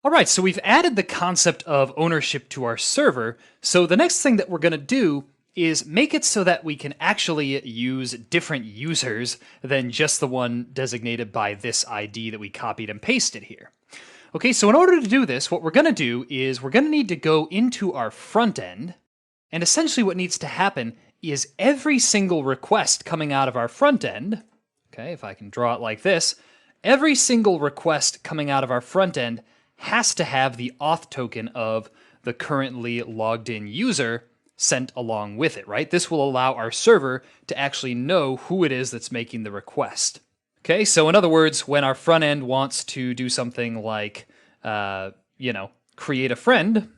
All right, so we've added the concept of ownership to our server. So the next thing that we're going to do is make it so that we can actually use different users than just the one designated by this ID that we copied and pasted here. Okay, so in order to do this, what we're going to do is we're going to need to go into our front end, and essentially what needs to happen is every single request coming out of our front end, okay, if I can draw it like this, every single request coming out of our front end has to have the auth token of the currently logged in user sent along with it, right? This will allow our server to actually know who it is that's making the request. Okay, so in other words, when our front end wants to do something like, create a friend,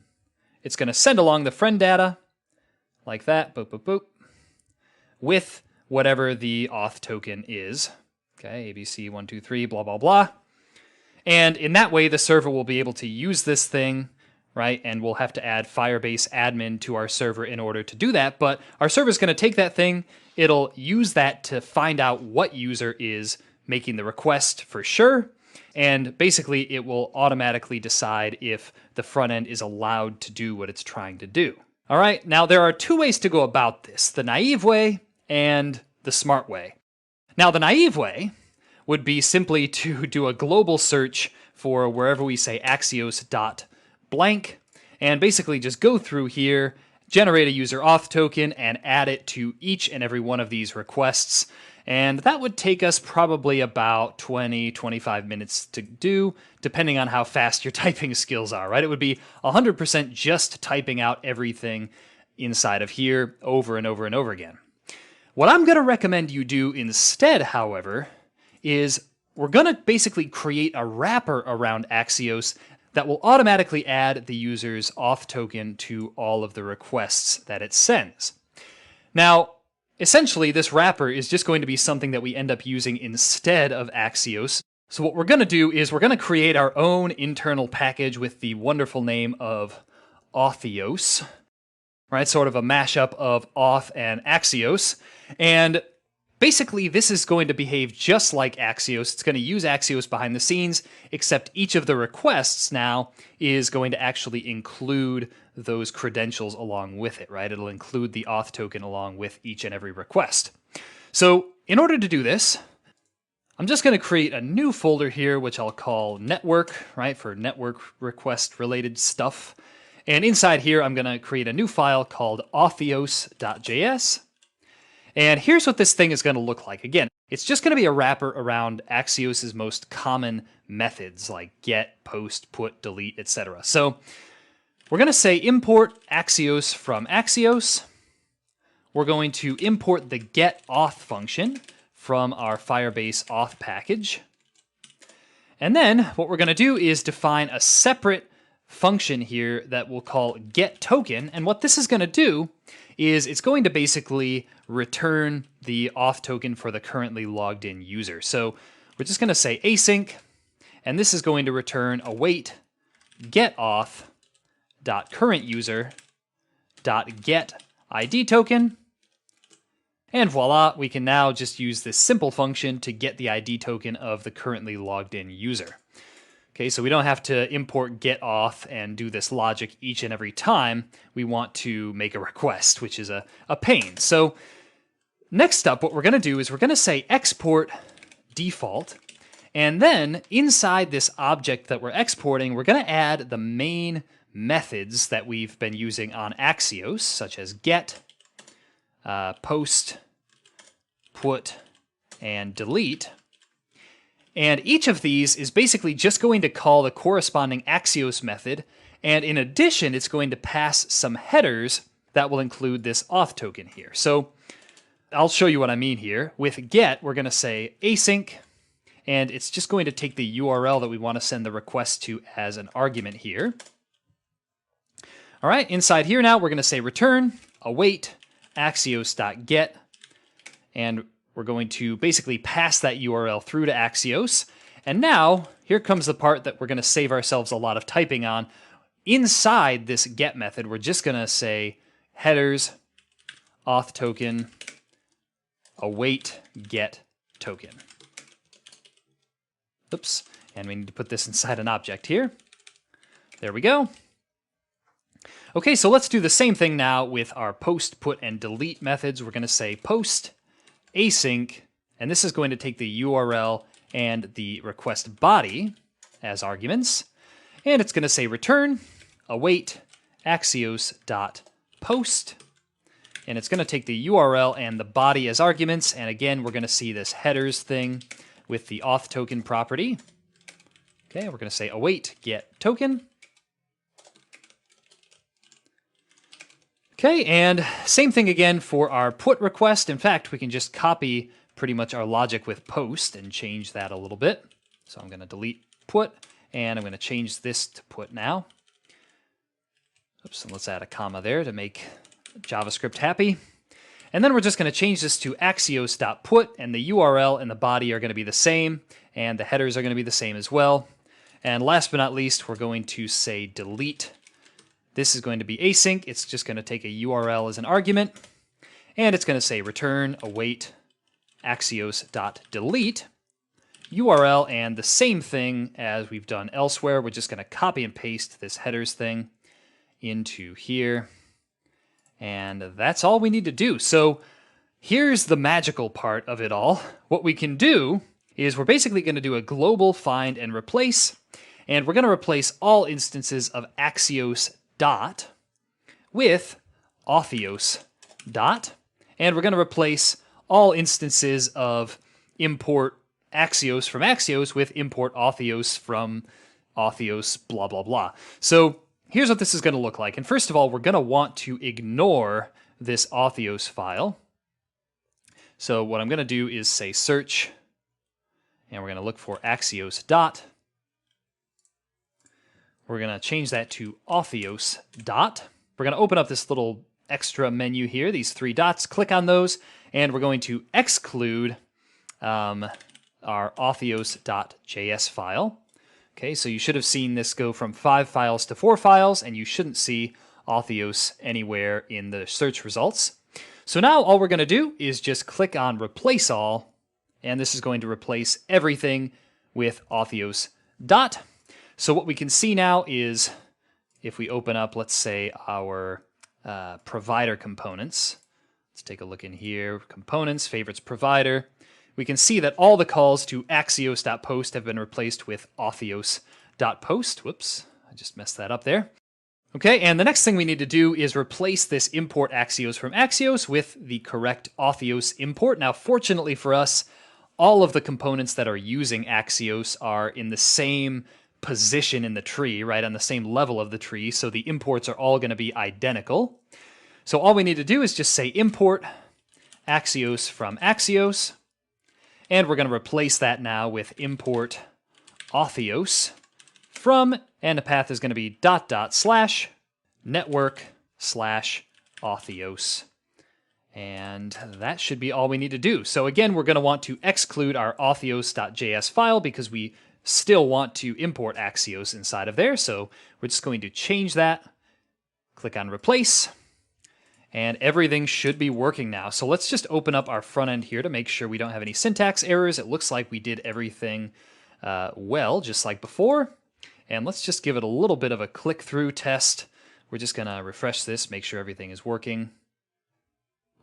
it's going to send along the friend data like that, boop, boop, boop, with whatever the auth token is. Okay, ABC123, blah, blah, blah. And in that way, the server will be able to use this thing, right? And we'll have to add Firebase admin to our server in order to do that. But our server is going to take that thing. It'll use that to find out what user is making the request for sure. And basically, it will automatically decide if the front end is allowed to do what it's trying to do. All right, now there are two ways to go about this, the naive way and the smart way. Now, the naive way would be simply to do a global search for wherever we say axios.blank, and basically just go through here, generate a user auth token, and add it to each and every one of these requests. And that would take us probably about 20-25 minutes to do, depending on how fast your typing skills are, right? It would be 100% just typing out everything inside of here over and over and over again. What I'm going to recommend you do instead, however, is we're going to basically create a wrapper around Axios that will automatically add the user's auth token to all of the requests that it sends. Now, essentially, this wrapper is just going to be something that we end up using instead of Axios. So what we're going to do is we're going to create our own internal package with the wonderful name of Autheos, right? Sort of a mashup of auth and Axios. And basically, this is going to behave just like Axios. It's going to use Axios behind the scenes, except each of the requests now is going to actually include those credentials along with it, right? It'll include the auth token along with each and every request. So in order to do this, I'm just going to create a new folder here, which I'll call network, right? For network request related stuff. And inside here, I'm going to create a new file called autheos.js. And here's what this thing is going to look like. Again, it's just going to be a wrapper around Axios' most common methods like get, post, put, delete, etc. So we're going to say import Axios from Axios. We're going to import the get auth function from our Firebase auth package. And then what we're going to do is define a separate function here that we'll call get token. And what this is going to do is it's going to basically return the auth token for the currently logged in user. So we're just going to say async, and this is going to return await get auth dot current user dot get ID token. And voila, we can now just use this simple function to get the ID token of the currently logged in user. Okay, so we don't have to import get auth and do this logic each and every time we want to make a request, which is a pain. So next up, what we're going to do is we're going to say export default. And then inside this object that we're exporting, we're going to add the main methods that we've been using on Axios, such as get, post, put, and delete. And each of these is basically just going to call the corresponding Axios method, and in addition, it's going to pass some headers that will include this auth token here. So I'll show you what I mean here. With get, we're going to say async, and it's just going to take the URL that we want to send the request to as an argument here. All right, inside here now, we're going to say return await axios.get, and we're going to basically pass that URL through to Axios. And now, here comes the part that we're going to save ourselves a lot of typing on. Inside this get method, we're just going to say headers, auth token, await get token. Oops, and we need to put this inside an object here. There we go. Okay, so let's do the same thing now with our post, put, and delete methods. We're going to say post async, and this is going to take the URL and the request body as arguments. And it's going to say return await axios.post. And it's going to take the URL and the body as arguments. And again, we're going to see this headers thing with the auth token property. Okay, we're going to say await get token. Okay, and same thing again for our put request. In fact, we can just copy pretty much our logic with post and change that a little bit. So I'm going to delete put, and I'm going to change this to put now. Oops, and let's add a comma there to make JavaScript happy. And then we're just going to change this to axios.put, and the URL and the body are going to be the same, and the headers are going to be the same as well. And last but not least, we're going to say delete. This is going to be async. It's just going to take a URL as an argument, and it's going to say return await axios.delete URL, and the same thing as we've done elsewhere. We're just going to copy and paste this headers thing into here, and that's all we need to do. So here's the magical part of it all. What we can do is we're basically going to do a global find and replace, and we're going to replace all instances of Axios dot with Autheos dot, and we're going to replace all instances of import Axios from Axios with import Autheos from Autheos, blah, blah, blah. So here's what this is going to look like. And first of all, we're going to want to ignore this Autheos file. So what I'm going to do is say search, and we're going to look for Axios dot. We're going to change that to Autheos dot. We're going to open up this little extra menu here, these three dots, click on those, and we're going to exclude our Autheos.js file. Okay, so you should have seen this go from 5 files to 4 files, and you shouldn't see Autheos anywhere in the search results. So now all we're going to do is just click on replace all, and this is going to replace everything with Autheos dot. So what we can see now is if we open up, let's say, our provider components. Let's take a look in here. Components, favorites, provider. We can see that all the calls to axios.post have been replaced with autheos.post. Whoops, I just messed that up there. Okay, and the next thing we need to do is replace this import Axios from Axios with the correct Autheos import. Now, fortunately for us, all of the components that are using Axios are in the same position in the tree, right, on the same level of the tree, so the imports are all going to be identical. So all we need to do is just say import Axios from Axios, and we're going to replace that now with import Autheos from, and the path is going to be ../network/Autheos. And that should be all we need to do. So again, we're going to want to exclude our autheos.js file because we still want to import Axios inside of there. So we're just going to change that, click on replace, and everything should be working now. So let's just open up our front end here to make sure we don't have any syntax errors. It looks like we did everything well, just like before. And let's just give it a little bit of a click-through test. We're just going to refresh this, make sure everything is working.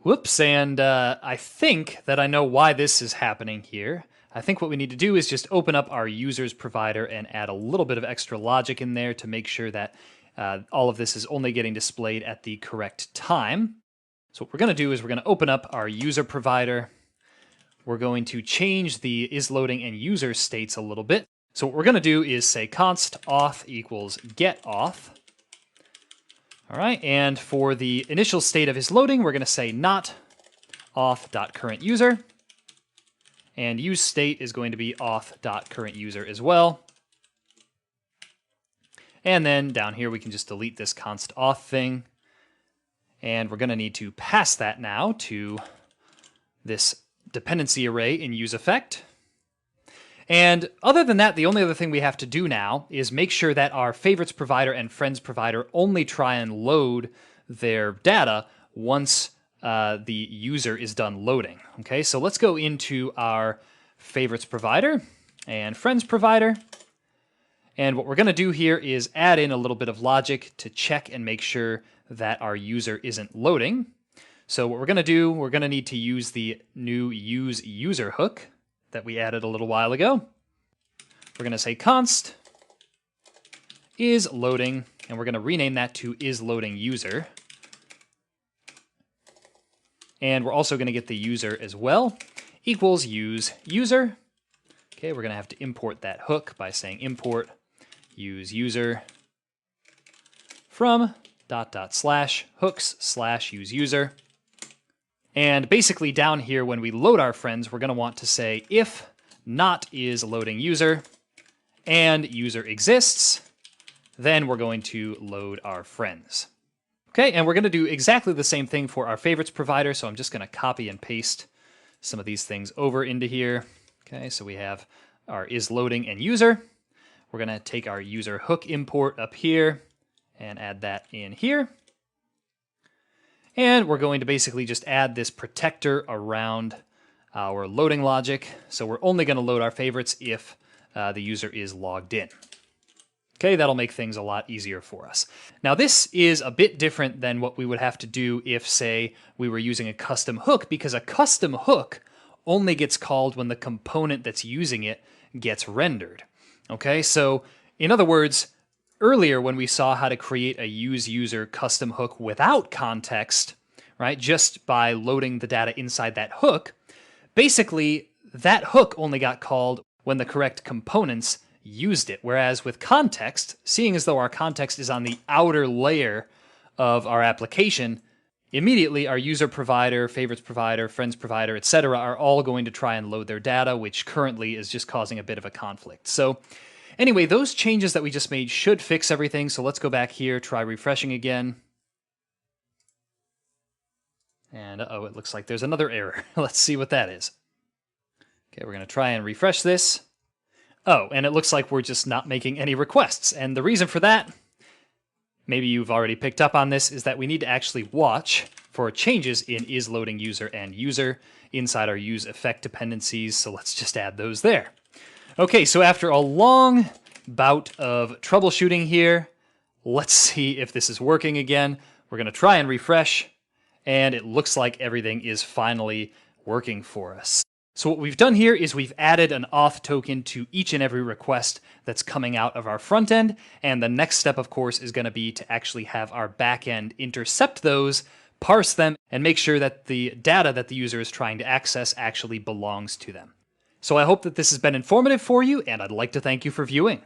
Whoops, and I think that I know why this is happening here. I think what we need to do is just open up our users provider and add a little bit of extra logic in there to make sure that all of this is only getting displayed at the correct time. So what we're going to do is we're going to open up our user provider. We're going to change the isLoading and user states a little bit. So what we're going to do is say const auth equals get auth. All right, and for the initial state of isLoading, we're going to say not auth.currentUser. And use state is going to be auth.currentUser as well. And then down here, we can just delete this const auth thing. And we're going to need to pass that now to this dependency array in useEffect. And other than that, the only other thing we have to do now is make sure that our favorites provider and friends provider only try and load their data once the user is done loading. Okay, so let's go into our favorites provider and friends provider. And what we're going to do here is add in a little bit of logic to check and make sure that our user isn't loading. So what we're going to do, we're going to need to use the new useUser hook that we added a little while ago. We're going to say const is loading, and we're going to rename that to isLoadingUser. And we're also going to get the user as well, equals useUser. Okay, we're going to have to import that hook by saying import useUser from ... hooks/useUser. And basically down here when we load our friends, we're going to want to say if not isLoadingUser and user exists, then we're going to load our friends. Okay, and we're going to do exactly the same thing for our favorites provider, so I'm just going to copy and paste some of these things over into here. Okay, so we have our isLoading and user. We're going to take our user hook import up here and add that in here. And we're going to basically just add this protector around our loading logic. So we're only going to load our favorites if the user is logged in. Okay, that'll make things a lot easier for us. Now this is a bit different than what we would have to do if, say, we were using a custom hook, because a custom hook only gets called when the component that's using it gets rendered. Okay, so in other words, earlier when we saw how to create a useUser custom hook without context, right, just by loading the data inside that hook, basically that hook only got called when the correct components used it. Whereas with context, seeing as though our context is on the outer layer of our application, immediately our user provider, favorites provider, friends provider, etc. are all going to try and load their data, which currently is just causing a bit of a conflict. So anyway, those changes that we just made should fix everything. So let's go back here, try refreshing again. And uh-oh, it looks like there's another error. Let's see what that is. Okay, we're going to try and refresh this. Oh, and it looks like we're just not making any requests. And the reason for that, maybe you've already picked up on this, is that we need to actually watch for changes in isLoadingUser and user inside our useEffect dependencies. So let's just add those there. Okay, so after a long bout of troubleshooting here, let's see if this is working again. We're going to try and refresh, and it looks like everything is finally working for us. So what we've done here is we've added an auth token to each and every request that's coming out of our front end, and the next step, of course, is going to be to actually have our back end intercept those, parse them, and make sure that the data that the user is trying to access actually belongs to them. So I hope that this has been informative for you, and I'd like to thank you for viewing.